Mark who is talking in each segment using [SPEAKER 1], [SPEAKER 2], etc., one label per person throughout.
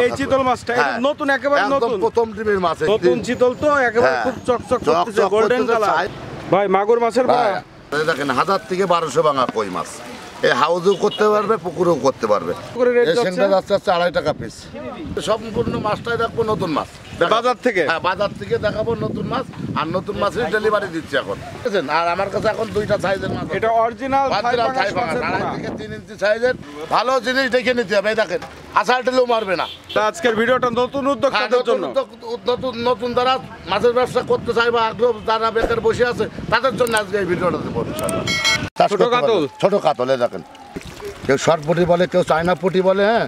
[SPEAKER 1] এই চিতল মাছটা নতুন, একেবারে নতুন,
[SPEAKER 2] প্রথম ডিমের মাছ,
[SPEAKER 1] নতুন চিতল তো একেবারে খুব চকচক করতেছে, গোল্ডেন কালার। ভাই মাগুর মাছের ভাড়া
[SPEAKER 2] দেখেন 1000 থেকে 1200 ভাঙা কই মাছ, এই হাউজও করতে পারবে, পুকুরেও করতে পারবে। এই সেংটা যাচ্ছে 2.5 টাকা পিস। সম্পূর্ণ মাছটাই দেখবো নতুন মাছ
[SPEAKER 1] বাজার থেকে।
[SPEAKER 2] হ্যাঁ, বাজার থেকে দেখাবো নতুন মাছ, আর নতুন মাছের ডেলিভারি দিচ্ছি এখন, বুঝছেন? আর আমার কাছে এখন 2টা সাইজের মাছ,
[SPEAKER 1] এটা অরিজিনাল থাই পাঙ্গাস মাছের
[SPEAKER 2] 2.5 থেকে 3 ইঞ্চি সাইজের ভালো জিনিস দেখে নিতে হবে। এই দেখেন আষাঢ় টেলেও মারবে না।
[SPEAKER 1] আজকের ভিডিওটা নতুন উদ্যোক্তাদের জন্য,
[SPEAKER 2] নতুন যারা মাছের ব্যবসা করতে চায় বা আগ্রহ যারা বেকার বসে আছে তাদের জন্য আজকে এই ভিডিওটা দেবো।
[SPEAKER 1] ছোট কাতল,
[SPEAKER 2] ছোট কাতল, দেখেন কেউ শর্টপুটি বলে, কেউ চায়না পুটি বলে। হ্যাঁ,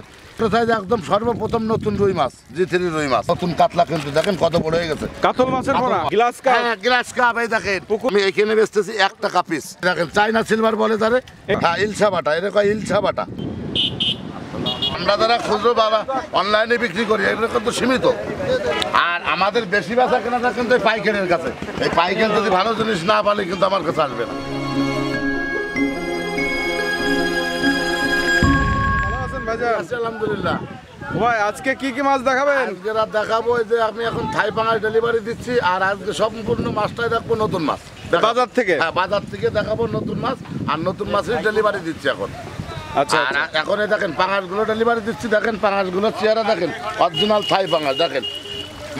[SPEAKER 2] একদম সর্বপ্রথম নতুন রুই মাছ, জি3 রুই মাছ, নতুন কাতলা, কিন্তু দেখেন কত বড় হয়ে গেছে।
[SPEAKER 1] কাতল মাছের ভরা গ্লাস কাপ,
[SPEAKER 2] হ্যাঁ গ্লাস কাপ। এই দেখেন আমি এখানে বেচতেছি 1 টাকা পিস। দেখেন চায়না সিলভার বলে তারে, হ্যাঁ ইলশা বাটা, এটা কয় ইলশা বাটা। আমরা যারা খুচরো বাবা অনলাইনে বিক্রি করি এটা কিন্তু সীমিত, আর আমাদের বেশি বেচা কেনাটা কিন্তু এই পাইকারের কাছে। এই পাইকার যদি ভালো জিনিস না পালে কিন্তু আমার কাছে আসবে না। আলহামদুলিল্লাহ।
[SPEAKER 1] ভাই আজকে কি কি মাছ দেখাবেন?
[SPEAKER 2] আজকে রাত দেখাবো যে আমি এখন থাই পাঙ্গাস ডেলিভারি দিচ্ছি, আর আজকে সম্পূর্ণ মাছটাই দেখবো নতুন মাছ
[SPEAKER 1] বাজার থেকে।
[SPEAKER 2] হ্যাঁ, বাজার থেকে দেখাবো নতুন মাছ, আর নতুন মাছের ডেলিভারি দিচ্ছি এখন।
[SPEAKER 1] আচ্ছা,
[SPEAKER 2] আর এখন দেখেন পাঙ্গাসগুলো ডেলিভারি দিচ্ছি, দেখেন পাঙ্গাসগুলো চেহারা দেখেন, অরিজিনাল থাই পাঙ্গাস। দেখেন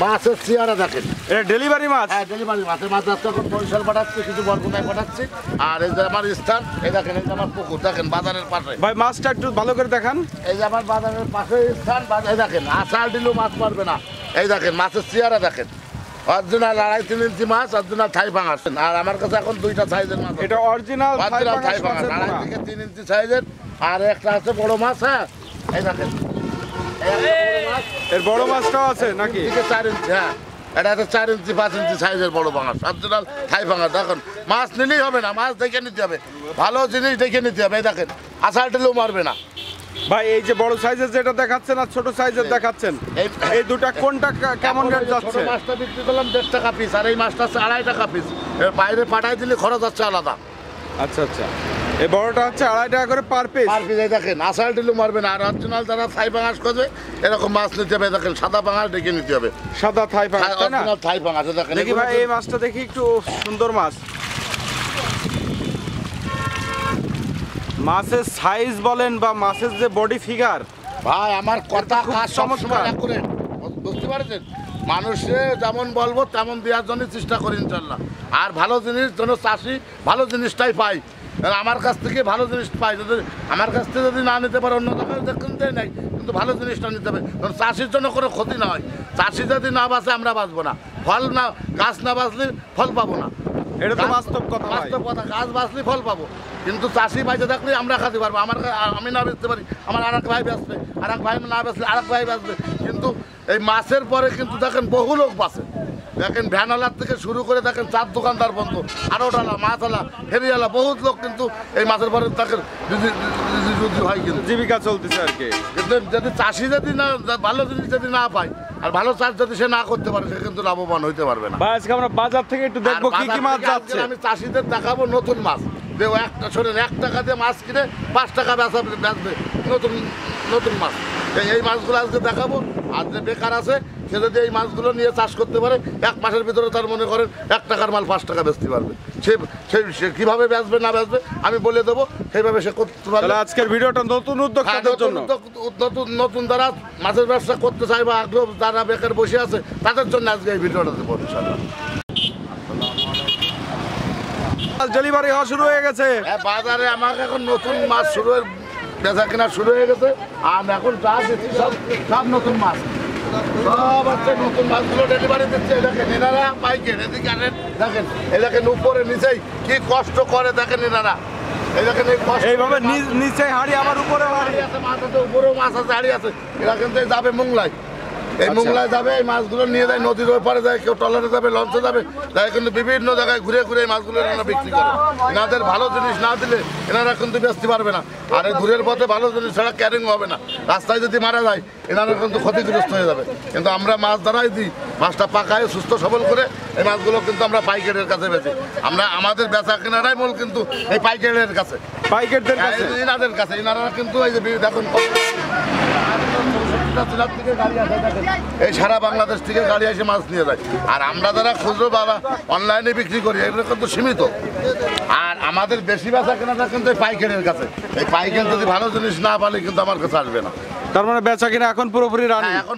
[SPEAKER 2] মাছের চেহারা দেখেন,
[SPEAKER 1] এটা ডেলিভারি মাছ।
[SPEAKER 2] হ্যাঁ ডেলিভারি মাছের মাছ যাচ্ছে এখন বরিশাল পাঠাচ্ছি, কিছু বরগুনায় পাঠাচ্ছি। আর এই যে আমার স্থান, এই দেখেন এই যে আমার পুকুর, দেখেন বাজারের পাশে।
[SPEAKER 1] ভাই মাছটা একটু ভালো করে দেখান।
[SPEAKER 2] এই যে আমার বাজারের পাশে স্থান, এই দেখেন আষাঢ় দিলেও মাছ পারবে না। এই দেখেন মাছের চেহারা দেখেন, অরিজিনাল 2.5-3 ইঞ্চি মাছ, অরিজিনাল থাই পাঙ্গাস। আর আমার কাছে এখন 2টা সাইজের মাছ,
[SPEAKER 1] এটা অরিজিনাল থাই পাঙ্গাস
[SPEAKER 2] 2.5 থেকে 3 ইঞ্চি সাইজের, আর একটা আছে বড় মাছ। হ্যাঁ এই দেখেন
[SPEAKER 1] এর বড় মাছটাও আছে নাকি?
[SPEAKER 2] 4 ইঞ্চি, হ্যাঁ এটা হচ্ছে 4 ইঞ্চি 5 ইঞ্চি সাইজের বড় পাঙ্গাস, অরিজিনাল থাই পাঙ্গাস। দেখুন মাছ নিলেই হবে না, মাছ দেখে নিতে হবে, ভালো জিনিস দেখে নিতে হবে। এই দেখেন আষাঢ় টেলেও মারবে না।
[SPEAKER 1] ভাই এই যে বড় সাইজের যেটা দেখাচ্ছেন আর ছোট সাইজের দেখাচ্ছেন, এই দুটা কোনটা কেমন রেট যাচ্ছে?
[SPEAKER 2] ছোট মাছটা বিক্রি করলাম 1.5 টাকা পিস, আর এই মাছটা হচ্ছে 2.5 টাকা পিস। এর বাইরে পাঠাই দিলে খরচ হচ্ছে আলাদা।
[SPEAKER 1] আচ্ছা আচ্ছা, এই বড়টা হচ্ছে 2.5 টাকা করে পার পিস।
[SPEAKER 2] এই দেখেন আষাঢ় টেলেও মারবে না। আর অরিজিনাল যারা থাই পাঙ্গাস করবে এরকম মাছ নিতে হবে। দেখেন সাদা পাঙ্গাস দেখে নিতে হবে,
[SPEAKER 1] সাদা থাই পাঙ্গাস, তাই না?
[SPEAKER 2] অরিজিনাল থাই পাঙ্গাস। দেখেন
[SPEAKER 1] দেখি ভাই এই মাছটা দেখি, একটু সুন্দর মাছ। মাছের সাইজ বলেন বা মাছের যে বডি ফিগার,
[SPEAKER 2] ভাই আমার কথা কাজ
[SPEAKER 1] চমৎকার
[SPEAKER 2] করে, বুঝতে পারছেন? মানুষে যেমন বলবো তেমন দেওয়ার জন্য চেষ্টা করি ইনশাল্লাহ। আর ভালো জিনিস যেন চাষি ভালো জিনিসটাই পাই, আমার কাছ থেকে ভালো জিনিস পাই। যদি আমার কাছ থেকে যদি না নিতে পারে অন্য জায়গায় কিনতে নাই, কিন্তু ভালো জিনিসটা নিতে হবে, কারণ চাষির জন্য কোনো ক্ষতি না হয়। চাষি যদি না বাঁচে আমরা বাঁচবো না, ফল না গাছ না বাঁচলে ফল পাবো না।
[SPEAKER 1] এটা তো বাস্তব কথা,
[SPEAKER 2] বাস্তব কথা। গাছ বাঁচলে ফল পাবো, কিন্তু চাষি বাইরে থাকলে আমরা খাতে পারবো। আমি না বেচতে পারি, আমার আর এক ভাই বেচবে, আর এক ভাই না বেচলে আর এক ভাই বেচবে। কিন্তু এই মাছের পরে কিন্তু দেখেন বহু লোক বাঁচে। দেখেন ভ্যানওয়ালার থেকে শুরু করে দেখেন 4 দোকানদার বন্ধ, আড়তওয়ালা, মাছওয়ালা, ফেরিওয়ালা, বহুত লোক কিন্তু এই মাছের পরে তাকে হয়, কিন্তু
[SPEAKER 1] জীবিকা চলতেছে আর কি।
[SPEAKER 2] কিন্তু যদি চাষি যদি না ভালো জিনিস যদি না পায়, আর ভালো চাষ যদি সে না করতে পারে, সে কিন্তু লাভবান হইতে পারবে না।
[SPEAKER 1] ভাই আজকে আমরা বাজার থেকে একটু দেখবো কি কি মাছ যাচ্ছে।
[SPEAKER 2] আমি চাষিদের দেখাবো নতুন মাছ, যে 1 টাকা দিয়ে মাছ কিনে 5 টাকা বেচবে নতুন নতুন মাছ। এই মাছগুলো আজকে দেখাবো। আর যে বেকার আছে সে যদি এই মাছগুলো নিয়ে চাষ করতে পারে, 1 মাসের ভিতরে তার মনে করেন 1 টাকার মাল 5 টাকা বেচতে পারবে। সে কীভাবে বেচবে না বেচবে আমি বলে দেবো, সেইভাবে সে করতে পারবে।
[SPEAKER 1] আজকের ভিডিওটা নতুন উদ্যোক্তাদের জন্য,
[SPEAKER 2] নতুন যারা মাছের ব্যবসা করতে চায় বা আগ্রহ যারা বেকার বসে আছে তাদের জন্য আজকে এই ভিডিওটা দেবো ইনশাআল্লাহ।
[SPEAKER 1] ডেলিভারি হওয়া শুরু হয়ে গেছে
[SPEAKER 2] বাজারে। আমাকে এখন নতুন মাছ বেচা কেনা শুরু হয়ে গেছে, আর এখন যা দিচ্ছি সব নতুন মাছ, সব হচ্ছে নতুন মাছগুলো ডেলিভারি দিচ্ছে। দেখেন এনারা পাইকেন, এদিকে আনেন, দেখেন এই দেখেন উপরে নিচেই কি কষ্ট করে, দেখেন এনারা এই দেখেন
[SPEAKER 1] এইভাবে নিচে হাঁড়ি, আবার উপরে হাঁড়ি
[SPEAKER 2] আছে, মাছ আছে, উপরেও মাছ আছে, হাঁড়ি আছে। এরা কিন্তু যাবে মোংলায়, এই মোংলায় যাবে, এই মাছগুলো নিয়ে যায় নদীর ওই পারে যায়, কেউ ট্রলারে যাবে, লঞ্চে যাবে, তাই কিন্তু বিভিন্ন জায়গায় ঘুরে ঘুরে এই মাছগুলো এনারা বিক্রি করে। এনাদের ভালো জিনিস না দিলে এনারা কিন্তু বেচতে পারবে না। আর এই ঘুরের পথে ভালো জিনিস ছাড়া ক্যারিং হবে না। রাস্তায় যদি মারা যায় এনারা কিন্তু ক্ষতিগ্রস্ত হয়ে যাবে। কিন্তু আমরা মাছ দ্বারাই দিই, মাছটা পাকায় সুস্থ সবল করে এই মাছগুলো কিন্তু আমরা পাইকারের কাছে বেচি। আমরা আমাদের বেচা কেনারাই মূল কিন্তু এই পাইকারের কাছে, পাইকারদের কাছে, এনাদের কাছে। এনারা কিন্তু এই যে দেখুন প্রতিটা জেলার থেকে গাড়ি আসে, দেখেন এই সারা বাংলাদেশ থেকে গাড়ি এসে মাছ নিয়ে যায়। আর আমরা যারা খুচরো বাবা অনলাইনে বিক্রি করি এগুলো কিন্তু সীমিত। আর আমাদের বেশি বেচা কেনাটা কিন্তু এই পাইকারের কাছে। এই পাইকার যদি ভালো জিনিস না পালে কিন্তু আমার কাছে আসবে না।
[SPEAKER 1] তার মানে বেচা কিনা এখন পুরোপুরি রানিং।
[SPEAKER 2] এখন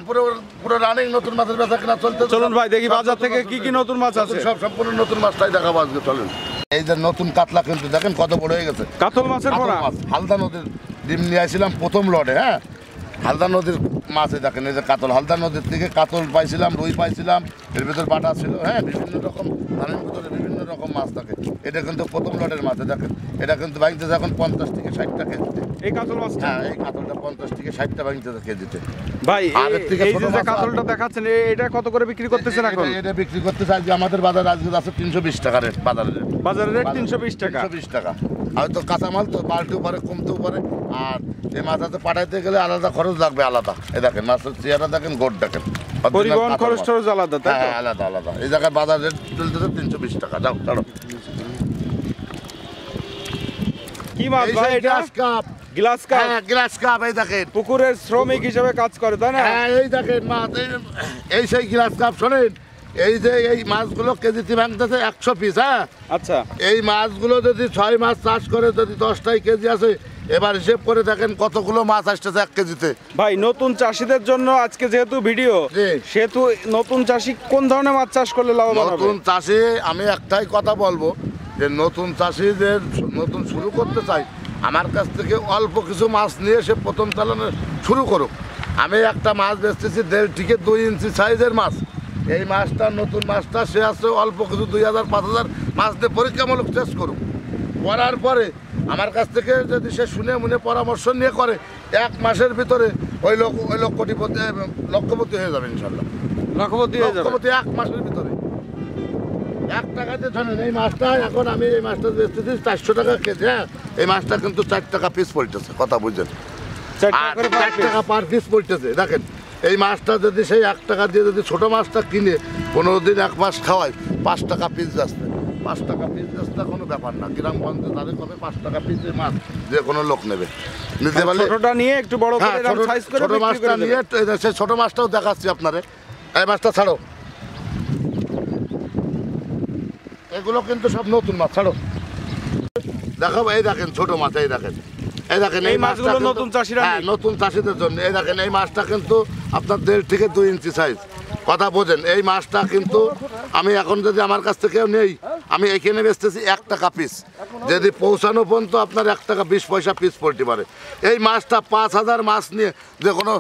[SPEAKER 2] পুরো রানিং, নতুন মাছের বেচা কিনা চলতে।
[SPEAKER 1] চলুন ভাই দেখি বাজার থেকে কি কি নতুন মাছ আছে।
[SPEAKER 2] সব সম্পূর্ণ নতুন মাছটাই দেখাবো আজকে, চলুন। এই যে নতুন কাতলা কিন্তু দেখেন কত বড় হয়ে গেছে।
[SPEAKER 1] কাতল মাছের ভরা।
[SPEAKER 2] হালদা নদীর ডিম নিয়ে আসছিলাম প্রথম লটে। হ্যাঁ, হালদা নদীর মাছে দেখেন এই যে কাতল, হালদা নদীর থেকে কাতল পাইছিলাম, রুই পাইছিলাম, এর ভিতর বাটা ছিল। হ্যাঁ, বিভিন্ন রকম ধানের ভিতরে বিভিন্ন রকম মাছ থাকে। এটা কিন্তু প্রথম লটের মাছে দেখেন, এটা কিন্তু ভাঙতেছে এখন 50 থেকে 60 টাকা কেজিতে।
[SPEAKER 1] এই কাতল মাছটা,
[SPEAKER 2] হ্যাঁ এই কাতলটা 50 থেকে 60 টাকা ভাঙতেছে কেজিতে।
[SPEAKER 1] ভাই
[SPEAKER 2] আগের থেকে
[SPEAKER 1] এই
[SPEAKER 2] ছোট
[SPEAKER 1] যে
[SPEAKER 2] মাছ
[SPEAKER 1] কাতলটা দেখাচ্ছেন এটা কত করে বিক্রি করতেছেন এখন?
[SPEAKER 2] এটা বিক্রি করতে চাই যে আমাদের বাজার আজকে আছে 320 টাকা রেট, বাজারের রেট।
[SPEAKER 1] বাজারের রেট 320 টাকা।
[SPEAKER 2] 320 টাকা। হয়তো কাঁচামাল তো বাড়তেও পারে কমতেও পারে। আর এই মাছাতে পাঠাইতে গেলে আলাদা খরচ লাগবে, আলাদা। এই দেখেন মাছের চেহারা দেখেন, গোট দেখেন,
[SPEAKER 1] পরিবহন খরচ টরচ আলাদা, তাই তো?
[SPEAKER 2] হ্যাঁ আলাদা আলাদা। এই জায়গায় বাজার রেট চলতেছে 320 টাকা। যাও ছাড়ো।
[SPEAKER 1] কি মাছ ভাই এটা?
[SPEAKER 2] Glass cup.
[SPEAKER 1] Glass cup.
[SPEAKER 2] হ্যাঁ গ্লাস কাপ। এই দেখেন
[SPEAKER 1] পুকুরের শ্রমিক হিসেবে কাজ করে, তাই না?
[SPEAKER 2] হ্যাঁ এই দেখেন মাছ, এই সেই গ্লাস কাপ। শোনেন এই যে এই মাছগুলো কেজিতে ভাঙতেছে 100 পিস। হ্যাঁ
[SPEAKER 1] আচ্ছা,
[SPEAKER 2] এই মাছগুলো যদি 6 মাছ চাষ করে যদি 10টাই কেজি আছে, এবার হিসেব করে দেখেন কতগুলো মাছ আসতেছে 1 কেজিতে।
[SPEAKER 1] ভাই নতুন চাষীদের জন্য আজকে যেহেতু ভিডিও,
[SPEAKER 2] জি।
[SPEAKER 1] সেহেতু নতুন চাষী কোন ধরনের মাছ চাষ করলে লাভবান হবে?
[SPEAKER 2] নতুন চাষি আমি একটাই কথা বলবো যে নতুন চাষিদের নতুন শুরু করতে চাই, আমার কাছ থেকে অল্প কিছু মাছ নিয়ে সে প্রথম চালানো শুরু করুক। আমি একটা মাছ বেচতেছি 1.5 থেকে 2 ইঞ্চি সাইজের মাছ। এই মাছটা নতুন মাছটা সে আসছে অল্প কিছু 2000-5000 মাছ দিয়ে পরীক্ষামূলক টেস্ট করুক। করার পরে আমার কাছ থেকে যদি সে শুনে মনে পরামর্শ নিয়ে করে 1 মাসের ভিতরে ওই লক্ষপতি হয়ে যাবে ইনশাল্লাহ।
[SPEAKER 1] লক্ষপতি হয়ে যাবে
[SPEAKER 2] লক্ষপতি 1 মাসের ভিতরে। 1 টাকাতে শোনেন এই মাছটা এখন আমি এই মাছটা বেচতেছি 400 টাকা কেজি। হ্যাঁ এই মাছটা কিন্তু 4 টাকা পিস পড়তেছে, কথা বুঝছেন?
[SPEAKER 1] 4 টাকা করে
[SPEAKER 2] 4 টাকা পার পিস পড়তেছে। দেখেন এই মাছটা যদি সেই 1 টাকা দিয়ে যদি ছোট মাছটা কিনে 15 দিন 1 মাস খাওয়ায় 5 টাকা পিস যাচ্ছে। 5 টাকা পিস যাচ্ছে কোনো ব্যাপার না। গ্রামগঞ্জে তাদের কবে 5 টাকা পিসের মাছ যে কোনো লোক নেবে, নিতে পারলে।
[SPEAKER 1] ছোটটা নিয়ে একটু বড় করে এরকম সাইজ করে
[SPEAKER 2] ছোট
[SPEAKER 1] বিক্রি
[SPEAKER 2] মাছটা
[SPEAKER 1] করে
[SPEAKER 2] নিয়ে
[SPEAKER 1] দেবে।
[SPEAKER 2] সেই ছোট মাছটাও দেখাচ্ছি আপনারে। এই মাছটা ছাড়ো, এগুলো কিন্তু সব নতুন মাছ। ছাড়ো দেখাবো। এই দেখেন ছোট মাছ, এই দেখেন, এই দেখেন
[SPEAKER 1] এই মাছগুলো নতুন চাষিরা
[SPEAKER 2] হ্যাঁ নতুন চাষিদের জন্য। এই দেখেন এই মাছটা কিন্তু আপনার 1.5 থেকে 2 ইঞ্চি সাইজ, কথা বোঝেন। এই মাছটা কিন্তু আমি এখন যদি আমার কাছ থেকে নেই, আমি এখানে বেচতেছি 1 টাকা পিস। যদি পৌঁছানো পর্যন্ত আপনার 1 টাকা 20 পয়সা পিস পড়তে পারে। এই মাছটা 5000 মাছ নিয়ে যে কোনো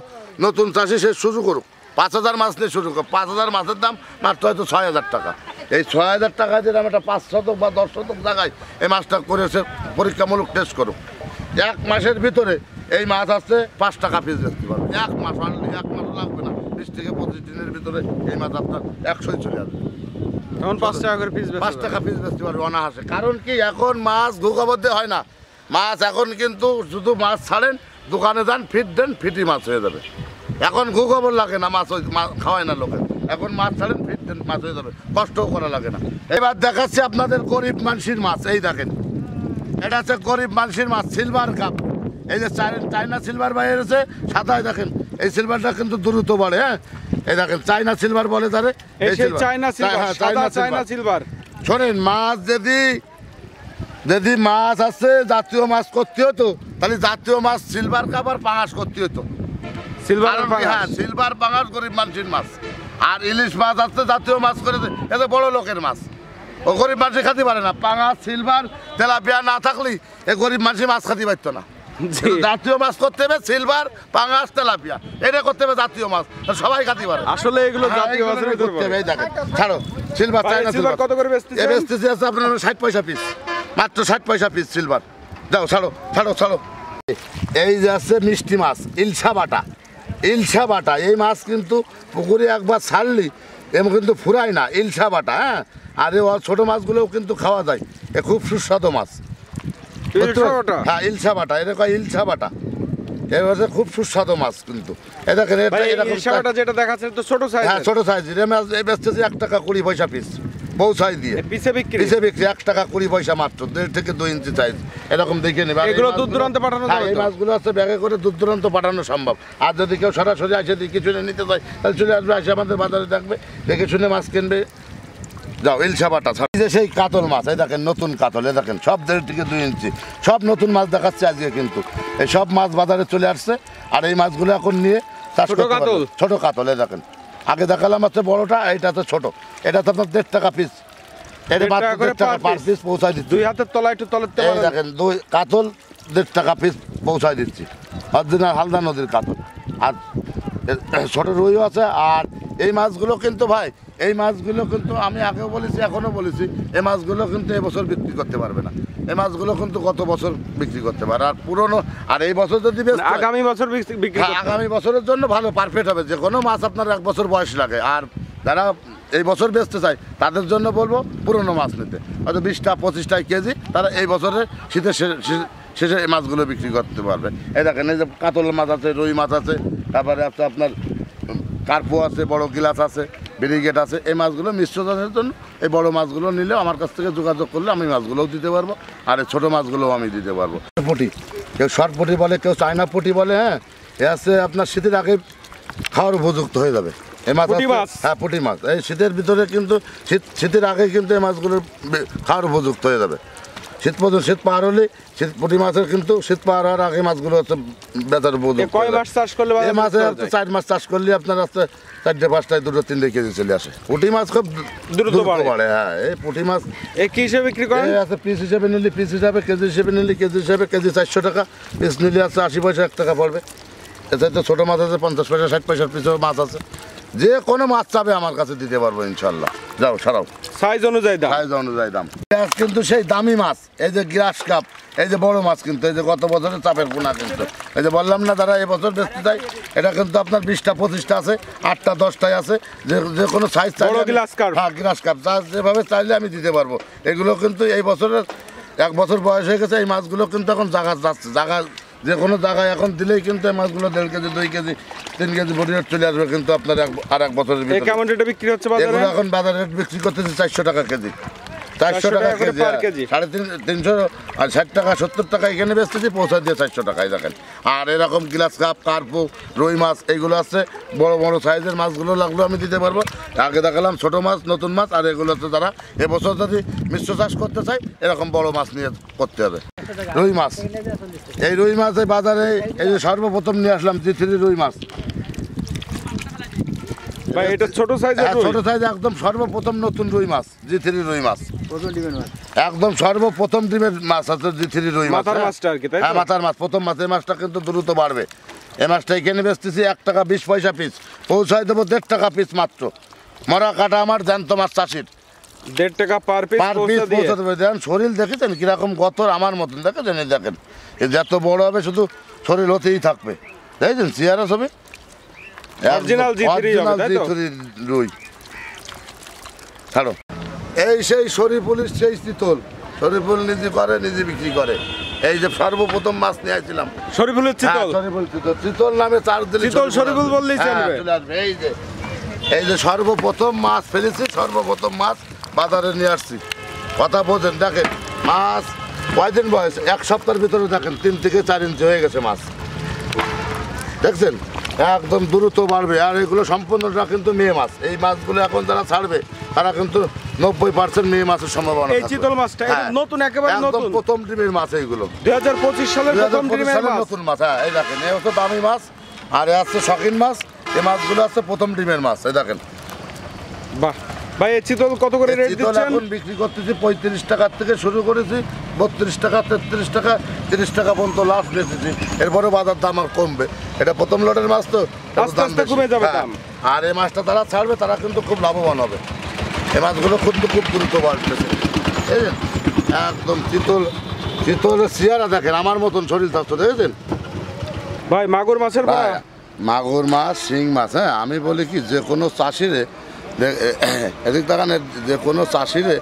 [SPEAKER 2] নতুন চাষি সে শুরু করুক। 5000 মাছ নিয়ে শুরু করুক। 5000 মাছের দাম মাত্র হয়তো 6000 টাকা। এই 6000 টাকা যদি আমরা 5 শতক বা 10 শতক জায়গায় এই মাছটা করে সে পরীক্ষামূলক টেস্ট করুক, 1 মাসের ভিতরে এই মাছ আসছে 5 টাকা পিস বেচতে পারবে। 1 মাস আনলে 1 মাস লাগবে না, 20 থেকে 25 দিনের ভিতরে এই মাছ আপনার 100 চলে আসবে।
[SPEAKER 1] এখন 5 টাকা করে পিস
[SPEAKER 2] 5 টাকা পিস বেচতে পারবে অনাহাসে। কারণ কি এখন মাছ ধোঁকাবদ্ধ হয় না। মাছ এখন কিন্তু শুধু মাছ ছাড়েন, দোকানে যান, ফিট দেন, ফিটি মাছ হয়ে যাবে। এখন ঘুখবর লাগে না, মাছ খাওয়ায় না লোকে। এখন মাছ ছাড়েন, ফিট দেন, মাছ হয়ে যাবে, কষ্টও করা লাগে না। এবার দেখাচ্ছি আপনাদের গরিব মানুষের মাছ। এই দেখেন এটা হচ্ছে গরিব মানুষের মাছ, সিলভার কাপ। এই যে চাইনা সিলভার বাইরে রয়েছে সাদায়, দেখেন এই সিলভারটা কিন্তু দ্রুত বাড়ে। হ্যাঁ এই দেখেন চাইনা সিলভার বলে তারে।
[SPEAKER 1] এই সেই চাইনা সিলভার, সাদা চাইনা সিলভার।
[SPEAKER 2] শোনেন মাছ যদি মাছ আছে জাতীয় মাছ করতে হতো, তাহলে জাতীয় মাছ সিলভার কাপ আর পাঙাশ করতে হতো।
[SPEAKER 1] সিলভার
[SPEAKER 2] হ্যাঁ সিলভার পাঙাশ গরিব মানুষের মাছ। আর ইলিশ মাছ আছে জাতীয় মাছ করেছে, এটা বড় লোকের মাছ, ও গরিব মানুষ খেতে পারে না। পাঙাশ সিলভার তেলাপিয়া না থাকলেই এ গরিব মানুষের মাছ খেতে পারতো না। জাতীয় মাছ করতে হবে সিলভার, পাঙাশ, তেলাপিয়া, এটা করতে হবে জাতীয় মাছ, সবাই খেতে পারে।
[SPEAKER 1] আসলে এগুলো জাতীয় মাছের ভিতরে পড়ে।
[SPEAKER 2] এই দেখেন ছাড়ো সিলভার, চাইনা সিলভার
[SPEAKER 1] কত করে বেচতেছেন?
[SPEAKER 2] বেচতেছি আছে আপনার 60 পয়সা পিস, মাত্র 60 পয়সা পিস সিলভার। যাও ছাড়ো ছাড়ো ছাড়ো। এই যে আছে মিষ্টি মাছ, ইলশা বাটা। ইলশা বাটা এই মাছ কিন্তু পুকুরে একবার ছাড়লি এমন কিন্তু ফুরায় না। ইলশা বাটা। হ্যাঁ আর এই ছোট মাছগুলোও কিন্তু খাওয়া যায়, এ খুব সুস্বাদু মাছ। হ্যাঁ ইলশা বাটা, এরকম ইলশা বাটা এবার খুব সুস্বাদু মাছ কিন্তু। এই দেখেন
[SPEAKER 1] ইলশা বাটা যেটা দেখাচ্ছে তো ছোট সাইজ।
[SPEAKER 2] হ্যাঁ ছোট সাইজ। এই মাছ এই বেচতেছি 1 টাকা 20 পয়সা পিস। পৌঁছাই দিয়ে
[SPEAKER 1] পিছে বিক্রি
[SPEAKER 2] 1 টাকা 20 পয়সা মাত্র, 1.5 থেকে 2 ইঞ্চি সাইজ এরকম দেখে নেবে।
[SPEAKER 1] এগুলো দূর দূরান্তে পাঠানো যাবে?
[SPEAKER 2] এই মাছগুলো আছে ব্যাগে করে দূর দূরান্ত পাঠানো সম্ভব। আর যদি কেউ সরাসরি আসে দেখে শুনে নিতে চায় তাহলে চলে আসবে, আসে আমাদের বাজারে দেখবে, দেখে শুনে মাছ কিনবে। যাও ইলশা বাটা সেই কাতল মাছ, এই দেখেন নতুন কাতল, এই দেখেন সব 1.5 থেকে 2 ইঞ্চি সব নতুন মাছ দেখাচ্ছে আজকে, কিন্তু এই সব মাছ বাজারে চলে আসছে। আর এই মাছগুলো এখন নিয়ে চাষ করতে পারবেন। ছোট কাতল, এই দেখেন আগে দেখালাম হচ্ছে বড়টা, এইটা তো ছোট, এটা তো আপনার 1.5 টাকা পিস, এটা মাত্র 1.5 টাকা পার পিস পৌঁছায় দিচ্ছি।
[SPEAKER 1] 2 হাতের তলা একটু তলাতে
[SPEAKER 2] এই দেখেন কাতল 1.5 টাকা পিস পৌঁছায় দিচ্ছি, অরিজিনাল হালদা নদীর কাতল। আর ছোট রুইও আছে। আর এই মাছগুলো কিন্তু ভাই, এই মাছগুলো কিন্তু আমি আগেও বলেছি এখনো বলেছি, এই মাছগুলো কিন্তু এবছর বিক্রি করতে পারবে না। এই মাছগুলো কিন্তু গত বছর বিক্রি করতে পারে, আর পুরনো আর এই বছর যদি
[SPEAKER 1] আগামী বছর বিক্রি
[SPEAKER 2] আগামী বছরের জন্য ভালো পারফেক্ট হবে। যে কোনো মাছ আপনার 1 বছর বয়স লাগে, আর যারা এই বছর বেচতে চায় তাদের জন্য বলবো পুরনো মাছ নিতে, হয়তো 20টা 25টা কেজি, তারা এই বছরের শীতের শেষে এই মাছগুলো বিক্রি করতে পারবে। এই দেখেন এই যে কাতল মাছ আছে, রুই মাছ আছে, তারপরে আছে আপনার কার্পো আছে, বড় গিলাস আছে, ব্রিগেড আছে। এই মাছগুলো মিশ্র চাষের জন্য এই বড় মাছগুলো নিলেও আমার কাছ থেকে যোগাযোগ করলে আমি মাছগুলোও দিতে পারবো, আর এই ছোটো মাছগুলোও আমি দিতে পারবো। পুঁটি, কেউ শর্ট পুঁটি বলে, কেউ চায়না পুঁটি বলে। হ্যাঁ, এ আছে আপনার শীতের আগে খাওয়ার উপযুক্ত হয়ে যাবে এই মাছ। হ্যাঁ, পুঁটি মাছ এই শীতের ভিতরে কিন্তু শীতের আগে কিন্তু এই মাছগুলো খাওয়ার উপযুক্ত হয়ে যাবে। শীত পার হলে পুঁটি মাছের কিন্তু শীত পার হওয়ার আগে মাছগুলো হচ্ছে বেচার উপযুক্ত।
[SPEAKER 1] কয় মাস চাষ করলে
[SPEAKER 2] এই মাছে 4 মাস চাষ করলে আপনার হচ্ছে 4টে 5টায় 2-3 কেজি চলে আসে। পুঁটি মাছ খুব দ্রুত বাড়ে। হ্যাঁ, এই পুঁটি মাছ
[SPEAKER 1] এই কি হিসেবে বিক্রি করেন?
[SPEAKER 2] আছে পিস হিসেবে নিলে পিস হিসাবে, কেজি হিসেবে নিলে কেজি হিসাবে, কেজি 400 টাকা, পিস নিলে আছে 80 পয়সা 1 টাকা পড়বে। এতে তো ছোটো মাছ আছে 50 পয়সা 60 পয়সার পিসেও মাছ আছে। যে কোনো মাছ চাবে আমার কাছে দিতে পারবো ইনশাল্লাহ। যাও সারাও
[SPEAKER 1] সাইজ অনুযায়ী
[SPEAKER 2] দাম। কিন্তু সেই দামি মাছ, এই যে গ্রাস কাপ, এই যে বড় মাছ, কিন্তু এই যে গত বছরের চাপের পোনা, কিন্তু এই যে বললাম না তারা এবছর বেচতে চাই, এটা কিন্তু আপনার 20টা 25টা আছে, 8টা 10টায় আছে, যে কোনো সাইজ চাইলে। হ্যাঁ, গ্রাস কাপ যেভাবে চাইলে আমি দিতে পারবো। এগুলো কিন্তু এই বছরের 1 বছর বয়স হয়ে গেছে। এই মাছগুলো কিন্তু এখন জায়গা যাচ্ছে, জায়গা যে কোনো জায়গায় এখন দিলেই কিন্তু এই মাছগুলো 1.5 KG 2 KG 3 KG body rate চলে আসবে। কিন্তু আপনার আর 1 বছরের ভিতরে
[SPEAKER 1] কেমন রেটে বিক্রি হচ্ছে বাজারে?
[SPEAKER 2] এগুলো এখন বাজারে রেট বিক্রি করতেছে 400 টাকা কেজি, 400 টাকা কেজি, 350 আর 60 টাকা 70 টাকা এখানে বেচতেছি, পৌঁছা দিয়ে 400 টাকায় দেখেন। আর এরকম গ্লাস কাপ, কার্পো, রুই মাছ এইগুলো আছে, বড় বড় সাইজের মাছগুলো লাগলো আমি দিতে পারবো। আগে দেখালাম ছোটো মাছ, নতুন মাছ, আর এগুলো তো যারা এবছর যদি মিশ্র চাষ করতে চাই এরকম বড় মাছ নিয়ে করতে হবে। রুই মাছ, এই রুই মাছ এই বাজারে এই যে সর্বপ্রথম নিয়ে আসলাম G3 রুই মাছ।
[SPEAKER 1] ভাই এটা ছোট সাইজের রুই?
[SPEAKER 2] ছোট সাইজ, একদম সর্বপ্রথম নতুন রুই মাছ G3 রুই মাছ, একদম সর্বপ্রথম ডিমের মাছ আছে G3 রুই মাছ।
[SPEAKER 1] মাথার মাছটা আর কি, তাই তো?
[SPEAKER 2] হ্যাঁ, মাথার মাছ, প্রথম মাছ। এই মাছটা কিন্তু দ্রুত বাড়বে। এই মাছটা এখানে বেচতেছি 1 টাকা 20 পয়সা পিস, পৌঁছায় দেবো 1.5 টাকা পিস মাত্র। মরা কাটা আমার জ্যান্ত মাছ চাষির
[SPEAKER 1] 1.5 টাকা পার পিস
[SPEAKER 2] পৌঁছে দেবে। দেখেন শরীর দেখেছেন কিরকম গতর, আমার মতন দেখেছেন। এই দেখেন এই যত বড় হবে শুধু শরীর হতেই থাকবে, দেখেছেন চেয়ারা ছবি।
[SPEAKER 1] অরিজিনাল G3
[SPEAKER 2] রুই ছাড়ো। এই সেই শরীফুলের সেই চিতল, শরীফুল নিজে করে, নিজে বিক্রি করে। এই যে সর্বপ্রথম মাছ নিয়ে আসছিলাম
[SPEAKER 1] শরীফুলের চিতল,
[SPEAKER 2] চিতল নামে চার্জ দিলে
[SPEAKER 1] শরীফুল বললেই চলবে।
[SPEAKER 2] এই যে সর্বপ্রথম মাছ ফেলেছি, সর্বপ্রথম মাছ বাজারে নিয়ে আসছি। কথা বোঝেন, দেখেন মাছ কয়দিন বয়স, 1 সপ্তাহের ভিতরে দেখেন 3 থেকে 4 ইঞ্চি হয়ে গেছে মাছ, দেখছেন একদম দ্রুত বাড়বে। আর এগুলো সম্পূর্ণটা কিন্তু মেয়ে মাছ। এই মাছগুলো এখন যারা ছাড়বে তারা কিন্তু 90% মেয়ে মাছের সম্ভাবনা।
[SPEAKER 1] এই চিতল মাছটা নতুন, একেবারে নতুন,
[SPEAKER 2] প্রথম ডিমের মাছ এইগুলো
[SPEAKER 1] 2025 সালের প্রথম ডিমের মাছ,
[SPEAKER 2] নতুন মাছ। হ্যাঁ, এই দেখেন এই হচ্ছে দামি মাছ, আর এ আছে শখিন মাছ। এই মাছগুলো আছে প্রথম ডিমের মাছ। এই দেখেন।
[SPEAKER 1] বাহ ভাই, এই চিতল কত করে রেট দিচ্ছেন?
[SPEAKER 2] এখন বিক্রি করতেছি 35 টাকার থেকে শুরু করেছি, 32 টাকা, 33 টাকা, 30 টাকা পর্যন্ত লাস্ট বেচেছি। এরপরে বাজার দাম আর কমবে। এটা প্রথম লটের মাছ তো
[SPEAKER 1] আস্তে আস্তে কমে যাবে দাম।
[SPEAKER 2] আর এই মাছটা তারা ছাড়বে তারা কিন্তু খুব লাভবান হবে। এই মাছগুলো খুব দ্রুত বাড়তেছে। একদম চিতলের চেয়ারা দেখেন, আমার মতন শরীর থাকতো, দেখেছেন
[SPEAKER 1] ভাই? মাগুর মাছের
[SPEAKER 2] মাগুর মাছ, শিং মাছ। হ্যাঁ, আমি বলি কি যে কোনো চাষিরে এদিক দেখানে, যে কোনো চাষিরে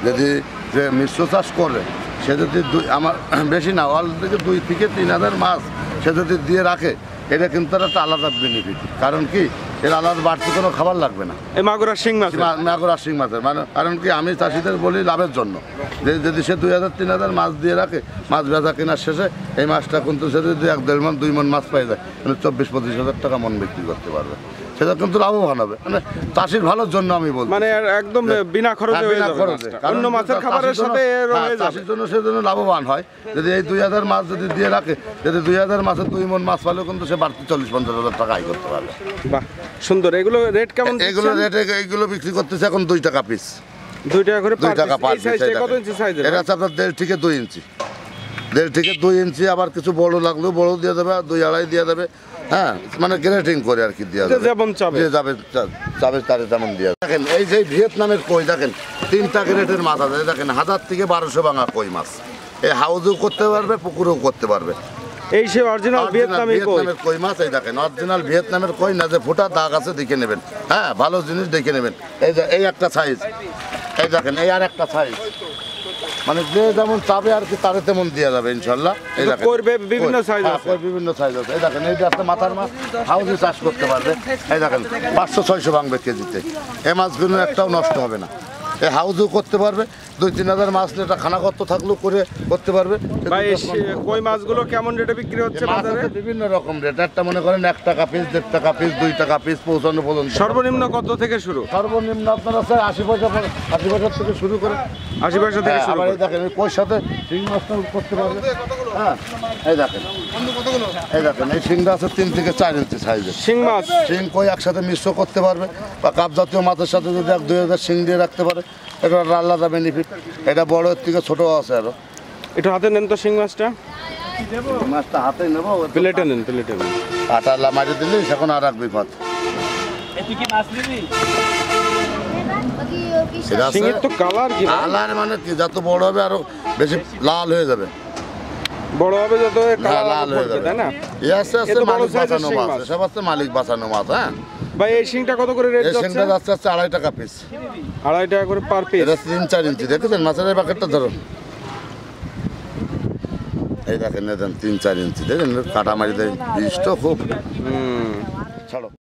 [SPEAKER 2] যদি যে মিশ্র চাষ করে সে যদি আমার বেশি না অলরেডি 2 থেকে 3 হাজার মাছ সে যদি দিয়ে রাখে, এটা কিন্তু একটা আলাদা বেনিফিট। কারণ কি এর আলাদা বাড়তি কোনো খাবার লাগবে না।
[SPEAKER 1] এই মাগুরা শিং মাছ
[SPEAKER 2] মাগুরা শিং মাছের মানে কারণ কি আমি চাষিদের বলি লাভের জন্য, যে যদি সে 2000-3000 মাছ দিয়ে রাখে, মাছ বেচা কেনার শেষে এই মাছটা কিন্তু সে যদি 1-1.5 মণ 2 মণ মাছ পাই যায়, কিন্তু 24-25 হাজার টাকা মন বিক্রি করতে পারবে, সেটা কিন্তু লাভবান হবে। মানে চাষির ভালোর জন্য আমি বলছি,
[SPEAKER 1] মানে একদম বিনা খরচে হয়ে যাবে মাছটা। অন্য মাছের খাবারের সাথে এর হয়ে যাবে,
[SPEAKER 2] চাষির জন্য সেজন্য লাভবান হয়। যদি এই 2000 মাছ যদি দিয়ে রাখে, যদি 2000 মাছের 2 মণ মাছ পালেও কিন্তু সে বাড়তি 40-50 হাজার টাকা আয় করতে পারবে।
[SPEAKER 1] বাহ, সুন্দর। এগুলো রেট কেমন?
[SPEAKER 2] এগুলো রেটে এইগুলো বিক্রি করতেছে এখন 2 টাকা পিস,
[SPEAKER 1] 2 টাকা করে
[SPEAKER 2] 2 টাকা পার পিস।
[SPEAKER 1] কত ইঞ্চি সাইজের?
[SPEAKER 2] এটা হচ্ছে আপনার 1.5 থেকে 2 ইঞ্চি, 1.5 থেকে 2 ইঞ্চি। আবার কিছু বড় লাগলেও বড় দিয়ে দেবে, 2-2.5 দিয়ে দেবে। হ্যাঁ, মানে গ্রেটিং করে আর কি দিয়ে দেবে,
[SPEAKER 1] যেমন চাবে
[SPEAKER 2] যাবে তারে তেমন দিয়ে। দেখেন এই যে ভিয়েতনামের কই, দেখেন 3টা গ্রেটের মাছ আছে। দেখেন 1000 থেকে 1200 ভাঙা কই মাছ, এই হাউজেও করতে পারবে, পুকুরেও করতে পারবে।
[SPEAKER 1] এই সে অরিজিনাল ভিয়েতনামি
[SPEAKER 2] কই মাছ। এই দেখেন অরিজিনাল ভিয়েতনামের কই, না যে ফোটা দাগ আছে দেখে নেবেন। হ্যাঁ, ভালো জিনিস দেখে নেবেন। এই যে এই একটা সাইজ, এই দেখেন এই আর একটা সাইজ, মানে যে যেমন চাবে আর কি তারে তেমন দেওয়া যাবে ইনশাল্লাহ। এই দেখেন
[SPEAKER 1] বিভিন্ন সাইজ আছে,
[SPEAKER 2] বিভিন্ন সাইজ আছে। এই দেখেন এইটা একটা মাথার মাছ, হাউজে চাষ করতে পারবে। এই দেখেন 500-600 ভাঙবে কেজিতে। এই মাছগুলো একটাও নষ্ট হবে না, এই হাউজেও করতে পারবে। 2-3 হাজার মাছ এটা খানাগত থাকলেও করে করতে পারবে।
[SPEAKER 1] ভাই কই মাছগুলো কেমন রেটে বিক্রি হচ্ছে বাজারে?
[SPEAKER 2] বিভিন্ন রকম রেট। একটা মনে করেন 1 টাকা পিস, 1.5 টাকা পিস, 2 টাকা পিস পৌঁছানো পর্যন্ত।
[SPEAKER 1] সর্বনিম্ন কত থেকে শুরু?
[SPEAKER 2] সর্বনিম্ন আপনার আছে 80 পয়সা থেকে শুরু করে।
[SPEAKER 1] 80 পয়সা থেকে শুরু করে।
[SPEAKER 2] দেখেন কই সাথে শিং মাছটা করতে পারবে। হ্যাঁ, এই দেখেন এই শিংটা আছে 3 থেকে 4 ইঞ্চি সাইজের
[SPEAKER 1] শিং মাছ।
[SPEAKER 2] শিং কই একসাথে মিশ্র করতে পারবে, বা কাপ জাতীয় মাছের সাথে যদি 1-2 হাজার শিং দিয়ে রাখতে পারে, এটা আলাদা বেনিফিট। এটা বড়ের থেকে ছোট আছে আরো।
[SPEAKER 1] একটু হাতে নেন তো শিং মাছটা।
[SPEAKER 2] মাছটা হাতে নেবো,
[SPEAKER 1] প্লেটে নেন, প্লেটে নেন।
[SPEAKER 2] আটা মারি দিলে এখন আর এক বিপদ।
[SPEAKER 1] শিঙের তো কালার কি?
[SPEAKER 2] কালার মানে কি, যত বড় হবে আরো বেশি লাল হয়ে যাবে,
[SPEAKER 1] বড় হবে যত
[SPEAKER 2] লাল হয়ে যাবে,
[SPEAKER 1] তাই না?
[SPEAKER 2] আস্তে আস্তে মালিক বাঁচানো মাছ, এসব আছে মালিক বাঁচানো মাছ। হ্যাঁ
[SPEAKER 1] ভাই, এই শিংটা কত করে রেট
[SPEAKER 2] এই
[SPEAKER 1] যাচ্ছে?
[SPEAKER 2] শিংটা যাচ্ছে 2.5 টাকা পিস।
[SPEAKER 1] 2.5 টাকা করে পার পিস।
[SPEAKER 2] এটা 3-4 ইঞ্চি। দেখেছেন মাছের এই প্যাকেটটা ধরুন, এই দেখেন 3-4 ইঞ্চি। দেখেন কাটা মারি দেয়, বিষটা খুব। ছাড়ো।